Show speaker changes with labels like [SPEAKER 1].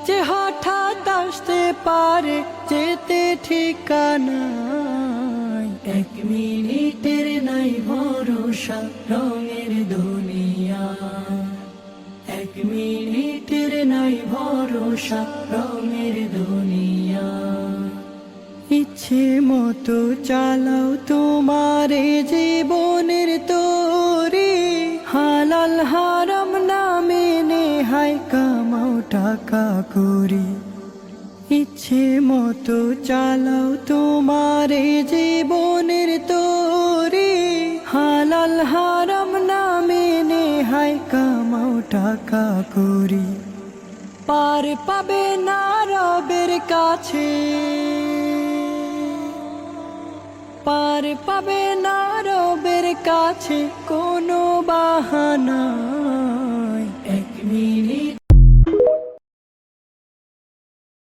[SPEAKER 1] যে হঠাৎ আসতে পারে যেতে ঠিকানা। এক মিনিটের নাই ভরসা রঙের দুনিয়া, এক মিনিটের নাই ভরসা রঙের দুনিয়া। ইচ্ছে মতো চালাও তোমারে জীবনের তরি, হালাল হারাম না মেনে হায় কামাও টাকা করি। ইচ্ছে মতো চালাও তোমারে জীবনের তরি, হালাল হারাম না মেনে হায় কামাও টাকা করি। পার পাবে না রবের কাছে, পার পাবে না রবের কাছে কোনো বাহানা।